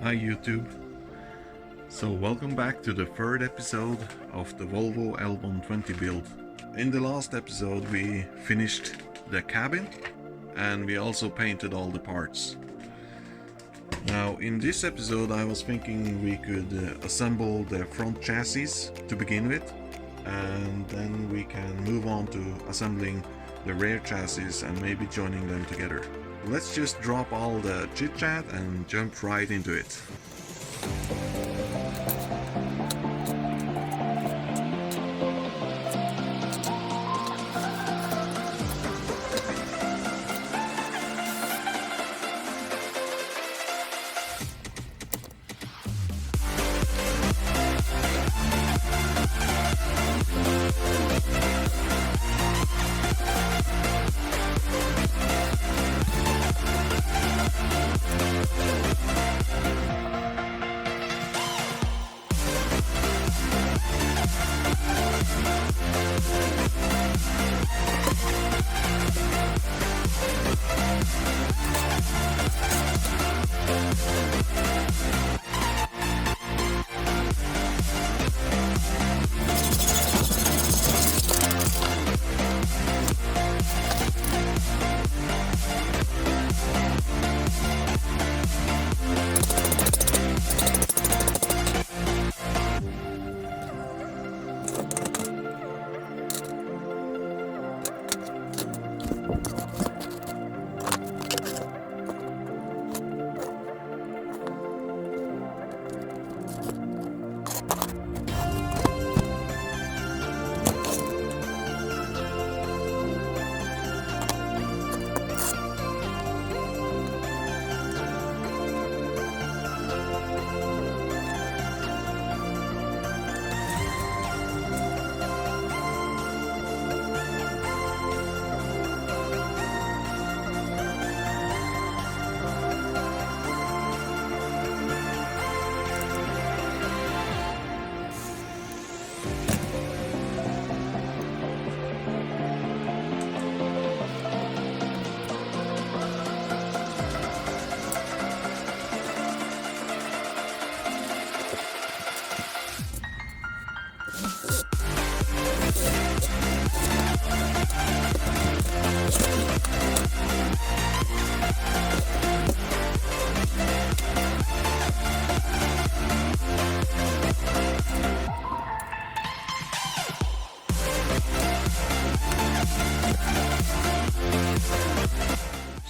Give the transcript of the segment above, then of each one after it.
Hi YouTube. So welcome back to the third episode of the Volvo L120 build. In the last episode we finished the cabin and we also painted all the parts. Now in this episode I was thinking we could assemble the front chassis to begin with, and then we can move on to assembling the rear chassis and maybe joining them together. Let's just drop all the chit chat and jump right into it.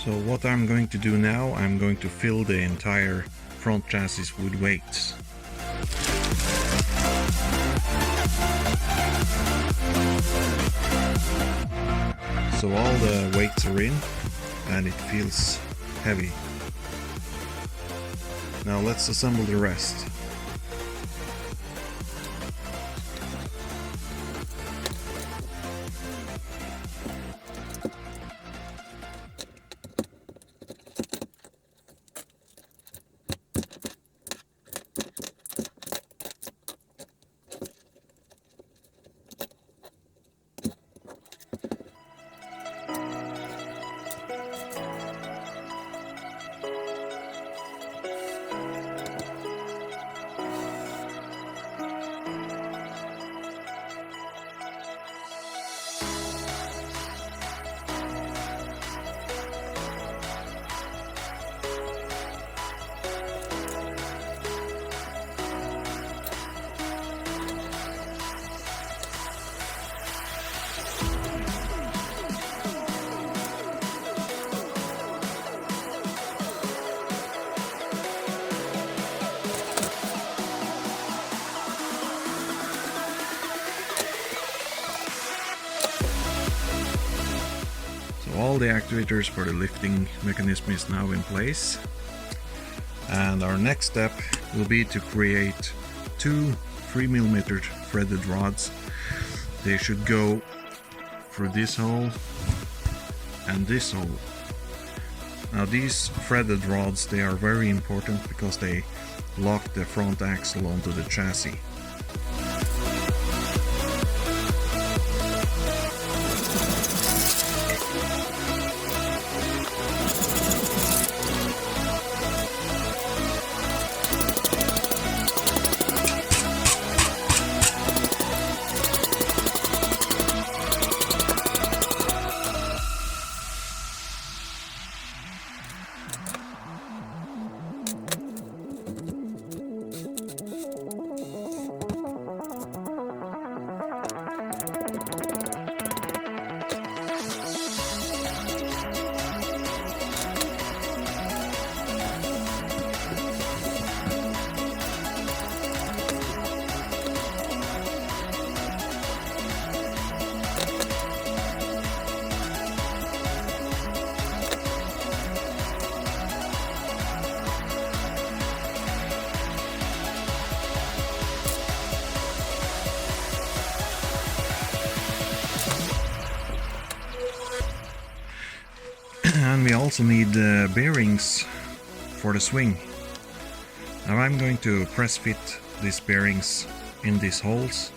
So what I'm going to do now, I'm going to fill the entire front chassis with weights. So all the weights are in and it feels heavy. Now let's assemble the rest. All the actuators for the lifting mechanism is now in place, and our next step will be to create two 3mm threaded rods. They should go through this hole and this hole. Now these threaded rods, they are very important because they lock the front axle onto the chassis. also need bearings for the swing. Now I'm going to press fit these bearings in these holes.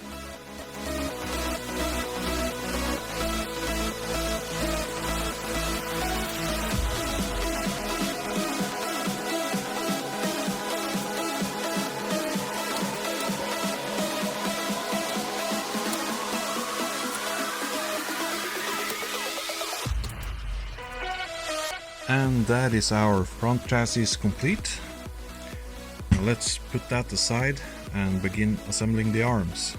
And that is our front chassis complete. Now let's put that aside and begin assembling the arms.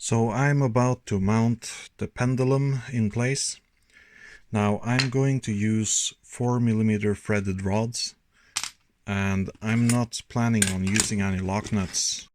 So I'm about to mount the pendulum in place. Now I'm going to use 4mm threaded rods, and I'm not planning on using any lock nuts.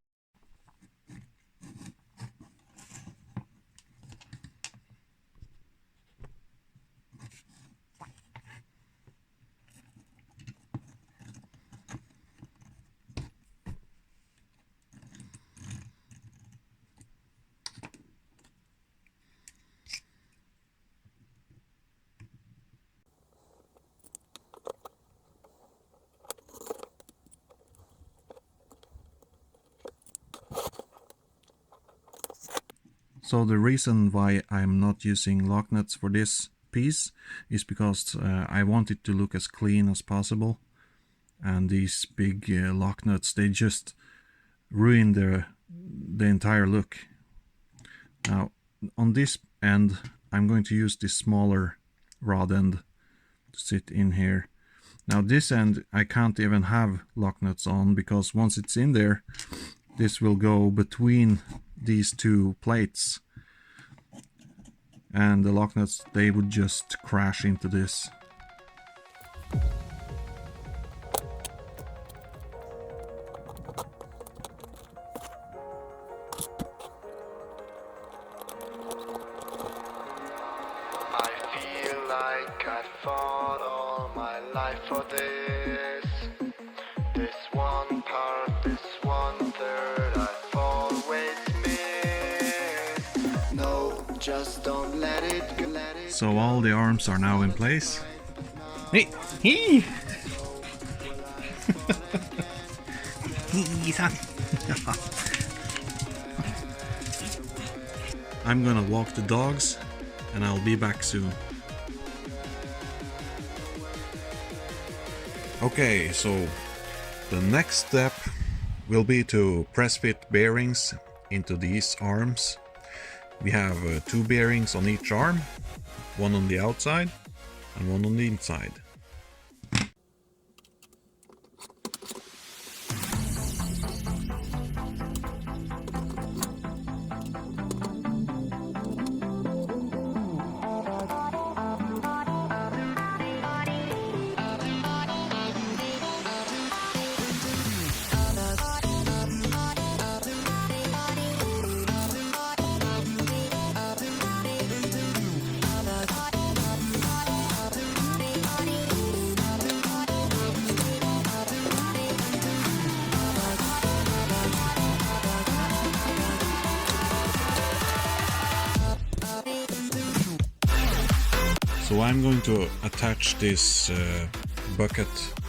So the reason why I'm not using lock nuts for this piece is because I want it to look as clean as possible, and these big lock nuts, they just ruin the entire look. Now on this end I'm going to use this smaller rod end to sit in here. Now this end I can't even have lock nuts on, because once it's in there, this will go between these two plates, and the lock nuts, they would just crash into this. I feel like I fought all my life for this. This one part, this 1/3 I've always missed. No, just don't let it go. So all the arms are now in place. Hey! I'm gonna walk the dogs and I'll be back soon. Okay, so the next step will be to press fit bearings into these arms. We have 2 bearings on each arm, one on the outside and one on the inside. So I'm going to attach this bucket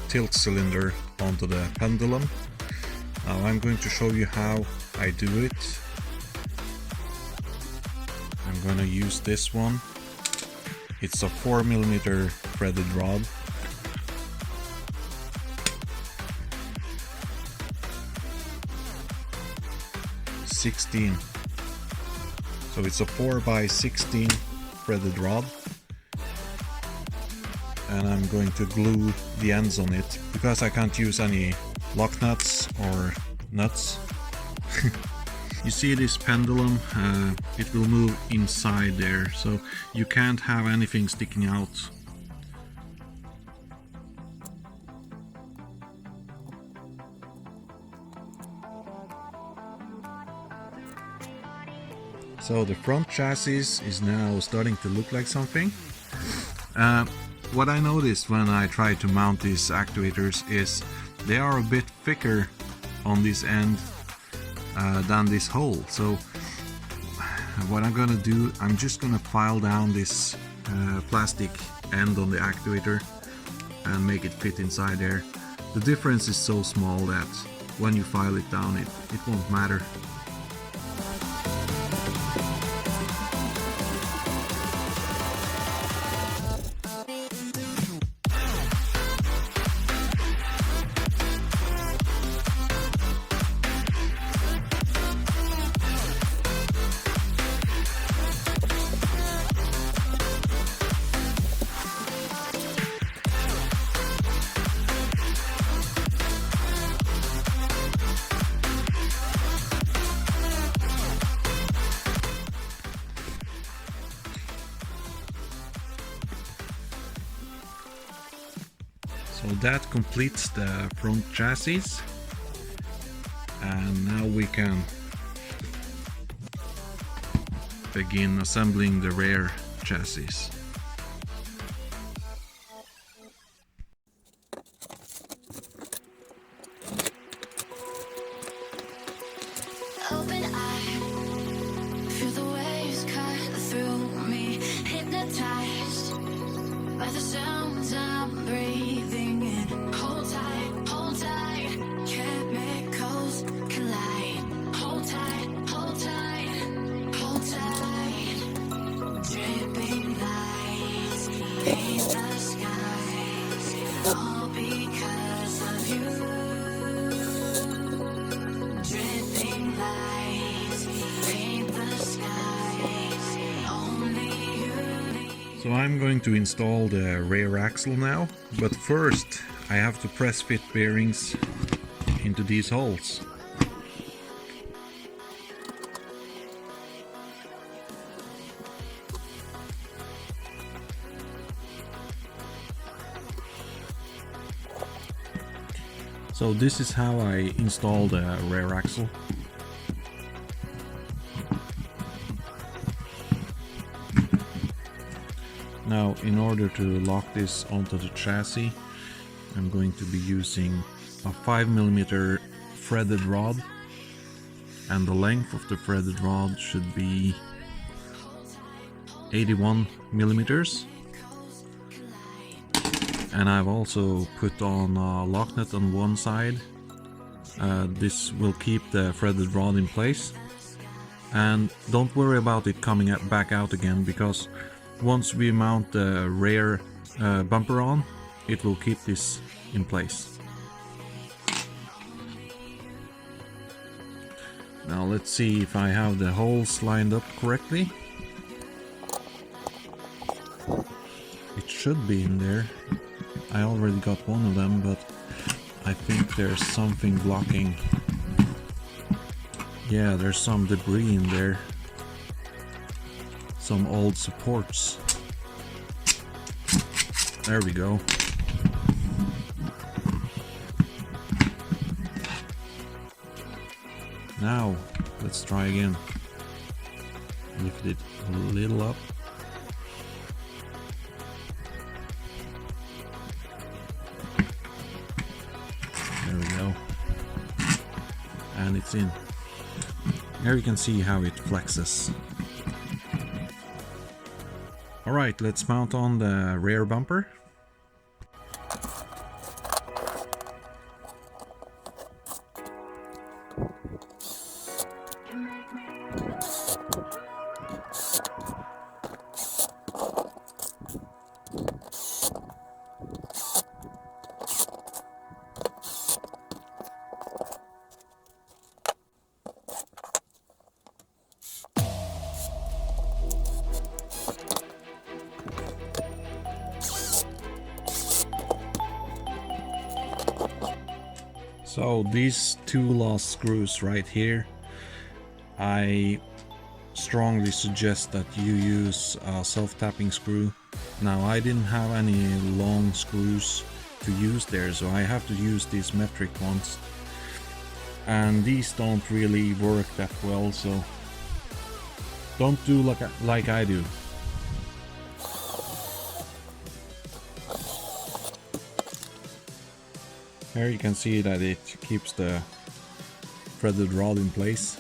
tilt cylinder onto the Pendulum. Now I'm going to show you how I do it. I'm gonna use this one. It's a 4mm threaded rod. So it's a 4x16 threaded rod, and I'm going to glue the ends on it because I can't use any lock nuts or nuts. You see this pendulum, it will move inside there, so you can't have anything sticking out. So the front chassis is now starting to look like something. What I noticed when I tried to mount these actuators is they are a bit thicker on this end than this hole. So what I'm gonna do, I'm just gonna file down this plastic end on the actuator and make it fit inside there. The difference is so small that when you file it down, it won't matter. So that completes the front chassis, and now we can begin assembling the rear chassis. Open eye, feel the waves cut through me, hypnotized by the sounds I'm breathing in. Hold tight, chemicals collide. Hold tight, hold tight, hold tight. Dripping lights paint the skies, all because of you. Dripping lights paint the skies, only you. So I'm going to install the rear axle now, but first I have to press fit bearings into these holes. So this is how I install the rear axle. Now, in order to lock this onto the chassis, I'm going to be using a 5mm threaded rod, and the length of the threaded rod should be 81mm. And I've also put on a lock nut on one side. This will keep the threaded rod in place. And don't worry about it coming back out again, because once we mount the rear bumper on, it will keep this in place. Now let's see if I have the holes lined up correctly. It should be in there. I already got one of them, but I think there's something blocking. Yeah, there's some debris in there. Some old supports. There we go. Now, let's try again. Lift it a little up. There we go. And it's in. Here you can see how it flexes. Alright, let's mount on the rear bumper. So these two last screws right here, I strongly suggest that you use a self-tapping screw. Now I didn't have any long screws to use there, so I have to use these metric ones, and these don't really work that well, so don't do like I do. Here you can see that it keeps the threaded rod in place.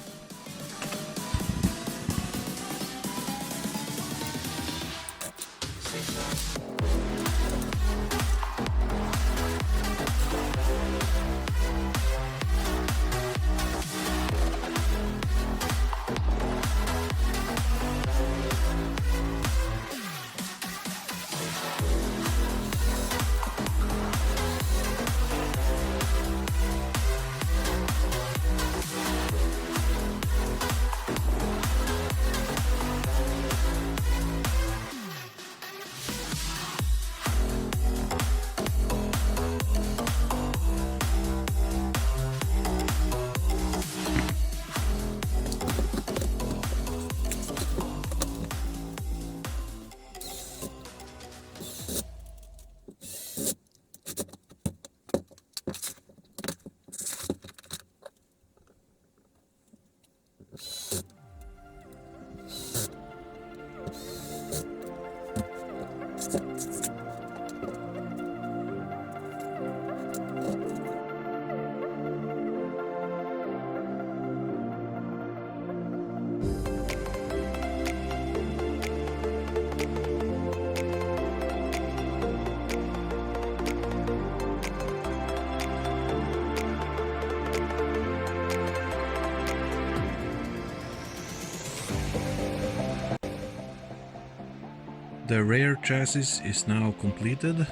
The rear chassis is now completed.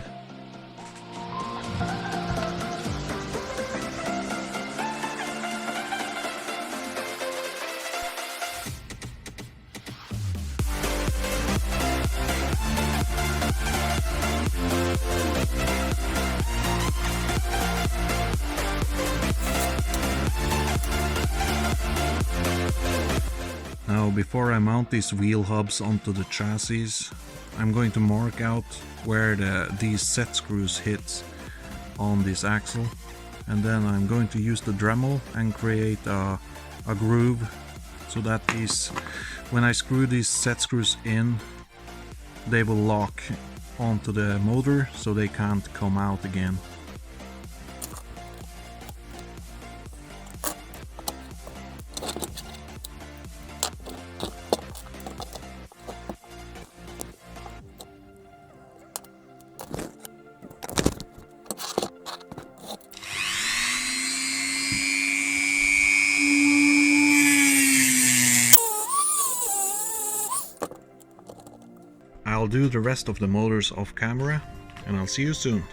Now, before I mount these wheel hubs onto the chassis, I'm going to mark out where these set screws hit on this axle, and then I'm going to use the Dremel and create a groove so that when I screw these set screws in, they will lock onto the motor so they can't come out again. I'll do the rest of the motors off camera, and I'll see you soon.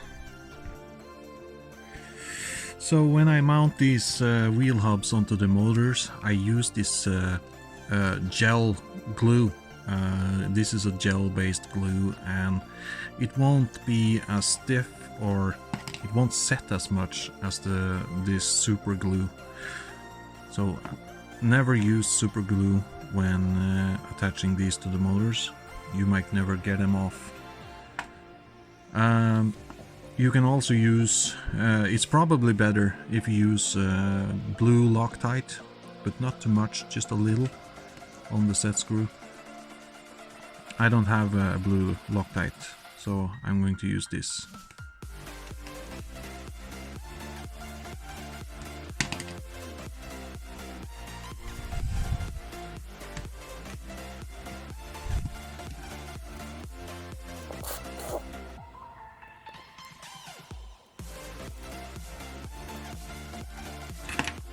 So when I mount these wheel hubs onto the motors, I use this gel glue. This is a gel based glue, and it won't be as stiff, or it won't set as much as this super glue. So never use super glue when attaching these to the motors. You might never get them off. You can also use, it's probably better if you use blue Loctite, but not too much, just a little on the set screw. I don't have a blue Loctite, so I'm going to use this.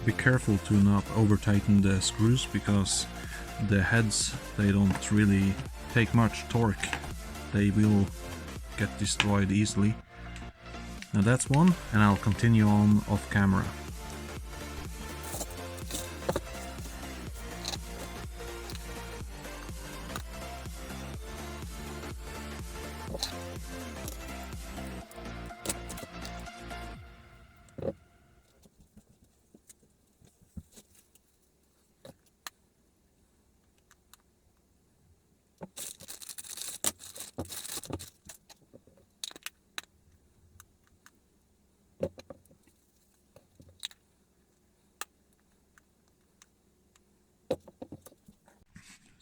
Be careful to not over tighten the screws, because the heads, they don't really take much torque. They will get destroyed easily. Now that's one, and I'll continue on off camera.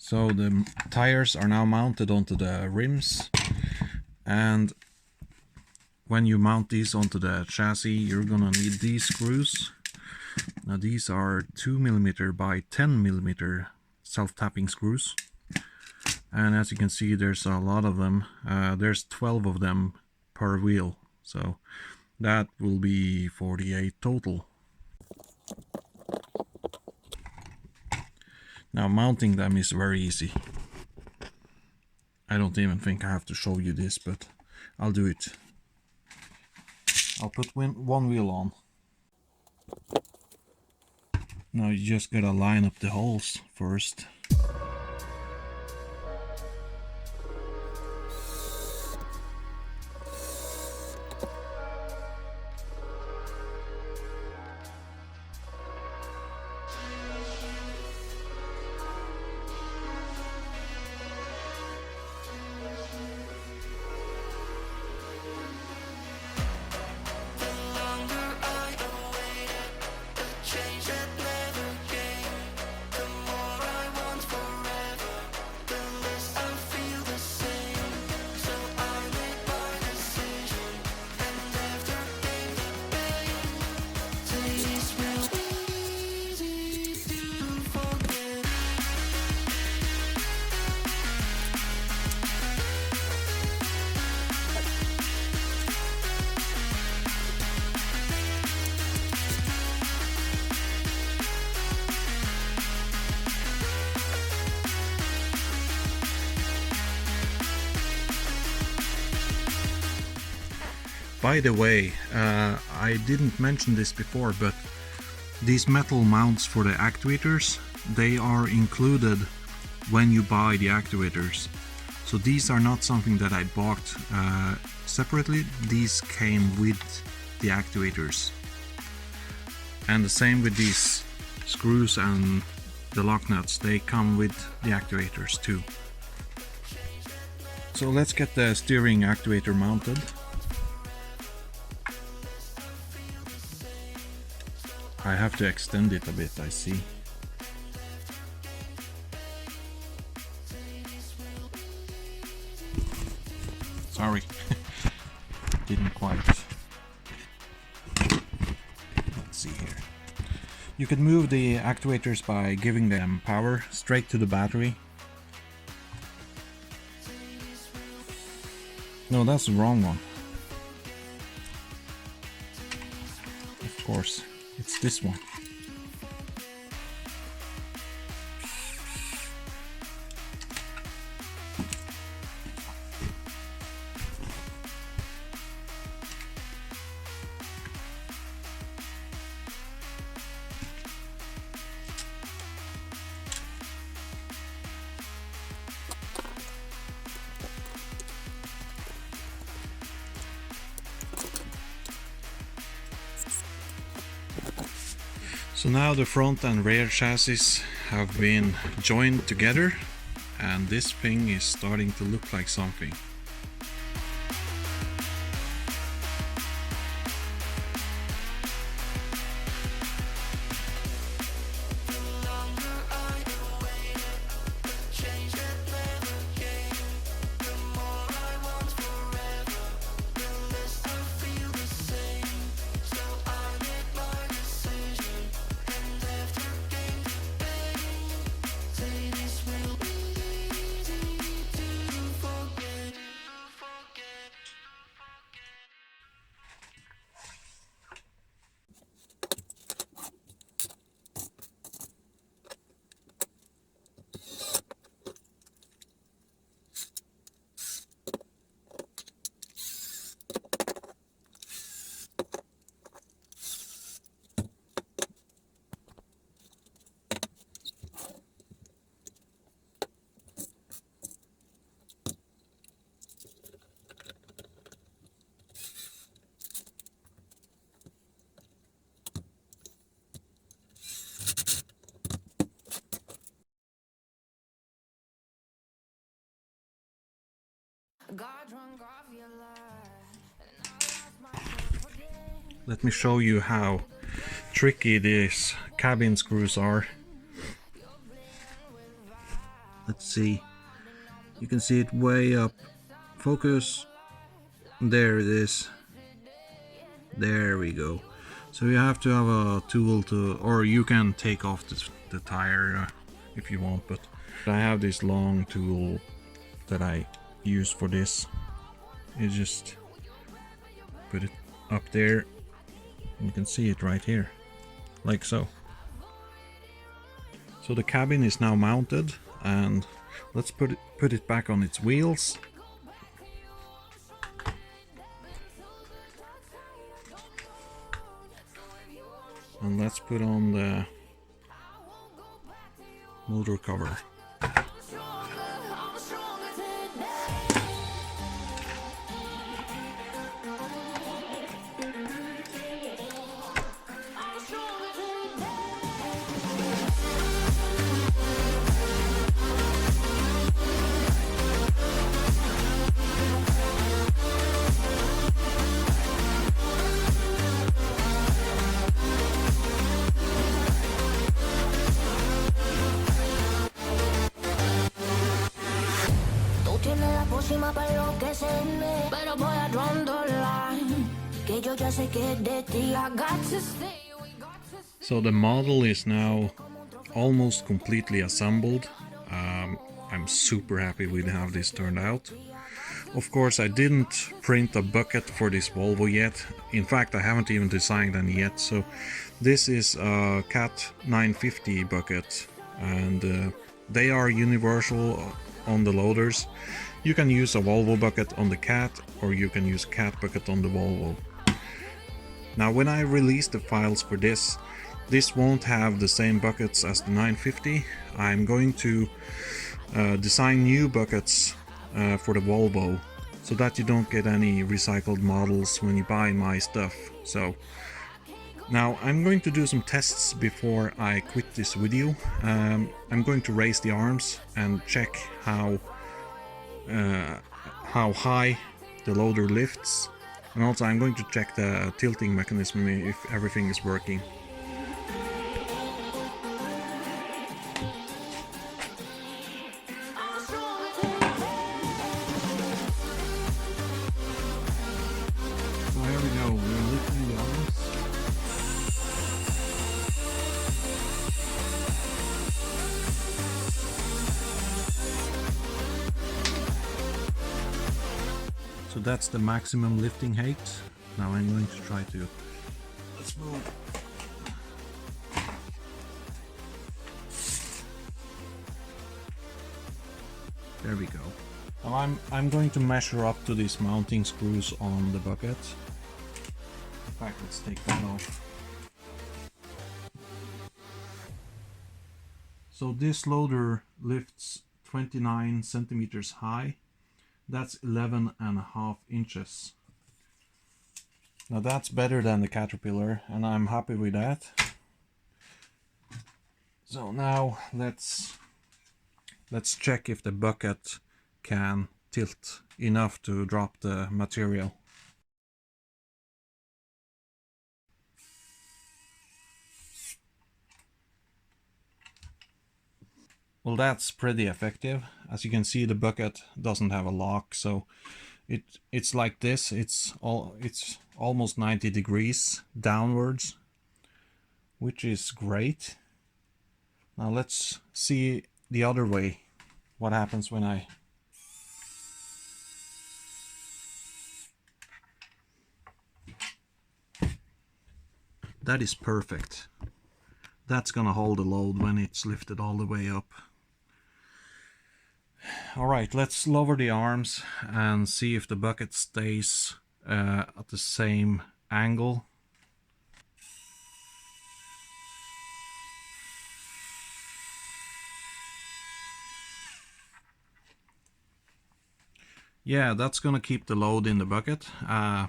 So the tires are now mounted onto the rims, and when you mount these onto the chassis, you're gonna need these screws. Now these are 2mm by 10mm self-tapping screws, and as you can see, there's a lot of them. There's 12 of them per wheel, so that will be 48 total. Now mounting them is very easy. I don't even think I have to show you this, but I'll do it. I'll put one wheel on. Now you just gotta line up the holes first. By the way, I didn't mention this before, but these metal mounts for the actuators, they are included when you buy the actuators. So these are not something that I bought separately, these came with the actuators. And the same with these screws and the lock nuts, they come with the actuators too. So let's get the steering actuator mounted. I have to extend it a bit, I see. Sorry, didn't quite. Let's see here. You can move the actuators by giving them power straight to the battery. No, that's the wrong one. Of course. It's this one. So now the front and rear chassis have been joined together, and this thing is starting to look like something. Let me show you how tricky these cabin screws are. Let's see. You can see it way up. Focus. There it is. There we go. So you have to have a tool to, or you can take off the tire if you want, but I have this long tool that I use for this. You just put it up there. You can see it right here, like so. So the cabin is now mounted, and let's put it back on its wheels. And let's put on the motor cover. Próxima para enloquecerme, pero voy a line que yo ya sé que de ti. I got to stay. So the model is now almost completely assembled. I'm super happy with how this turned out. Of course, I didn't print a bucket for this Volvo yet. In fact, I haven't even designed any yet. So this is a Cat 950 bucket, and they are universal on the loaders. You can use a Volvo bucket on the Cat, or you can use Cat bucket on the Volvo. Now, when I release the files for this won't have the same buckets as the 950. I'm going to design new buckets for the Volvo, so that you don't get any recycled models when you buy my stuff. So now I'm going to do some tests before I quit this video. I'm going to raise the arms and check how high the loader lifts, and also I'm going to check the tilting mechanism if everything is working. So here we go, we're lifting the arms. So that's the maximum lifting height. Now I'm going to try to... Let's move. There we go. Now I'm going to measure up to these mounting screws on the bucket. In fact, let's take that off. So this loader lifts 29 centimeters high. That's 11.5 inches. Now that's better than the Caterpillar, and I'm happy with that. So now let's check if the bucket can tilt enough to drop the material. Well, that's pretty effective. As you can see, the bucket doesn't have a lock, so it's like this. It's almost 90 degrees downwards, which is great. Now let's see the other way. What happens when I... That is perfect. That's gonna hold the load when it's lifted all the way up. Alright, let's lower the arms and see if the bucket stays at the same angle. Yeah, that's gonna keep the load in the bucket. I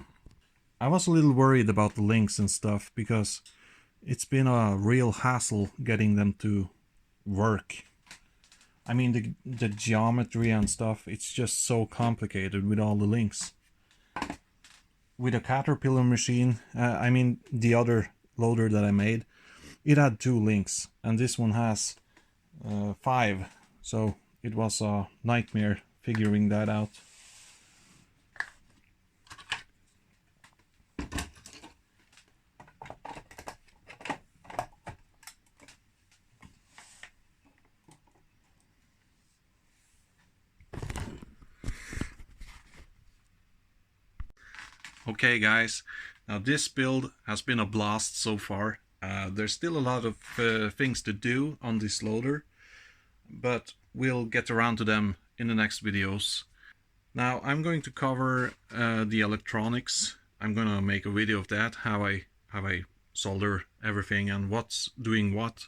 was a little worried about the links and stuff because it's been a real hassle getting them to work. I mean, the geometry and stuff, it's just so complicated with all the links. With a Caterpillar machine, I mean the other loader that I made, it had 2 links, and this one has 5. So it was a nightmare figuring that out. Okay guys, now this build has been a blast so far. There's still a lot of things to do on this loader, but we'll get around to them in the next videos. Now I'm going to cover the electronics. I'm gonna make a video of that, how I solder everything and what's doing what.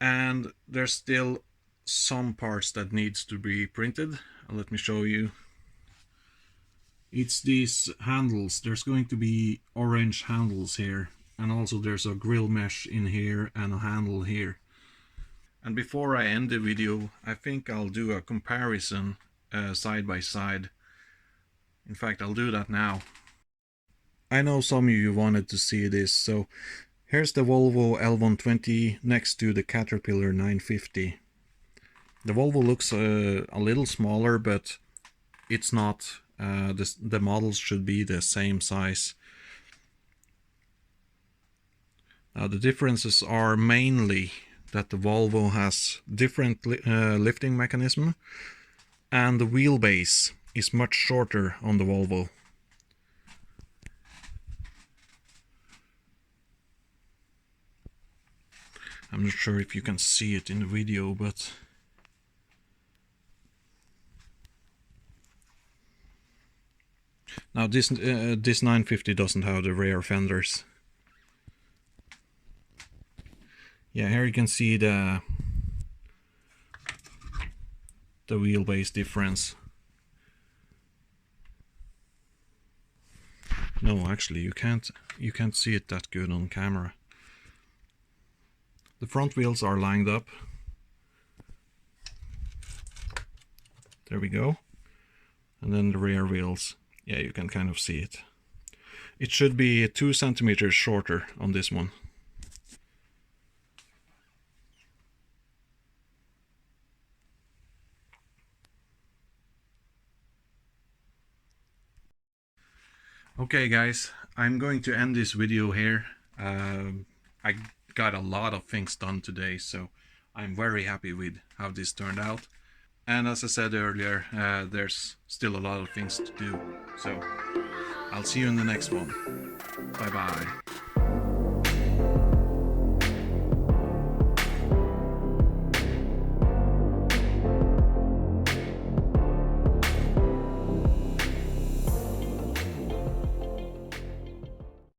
And there's still some parts that needs to be printed. Let me show you. It's these handles. There's going to be orange handles here, and also there's a grill mesh in here and a handle here. And before I end the video, I think I'll do a comparison side by side. In fact, I'll do that now. I know some of you wanted to see this, so here's the VOLVO L120 next to the Caterpillar 950. The Volvo looks a little smaller, but it's not. The models should be the same size. Now the differences are mainly that the Volvo has different lifting mechanism, and the wheelbase is much shorter on the Volvo. I'm not sure if you can see it in the video, but now this 950 doesn't have the rear fenders. Yeah, here you can see the wheelbase difference. No, actually you can't see it that good on camera. The front wheels are lined up. There we go. And then the rear wheels, yeah, you can kind of see it. It should be 2 centimeters shorter on this one. Okay guys, I'm going to end this video here. I got a lot of things done today, so I'm very happy with how this turned out. And as I said earlier, there's still a lot of things to do. So I'll see you in the next one. Bye bye.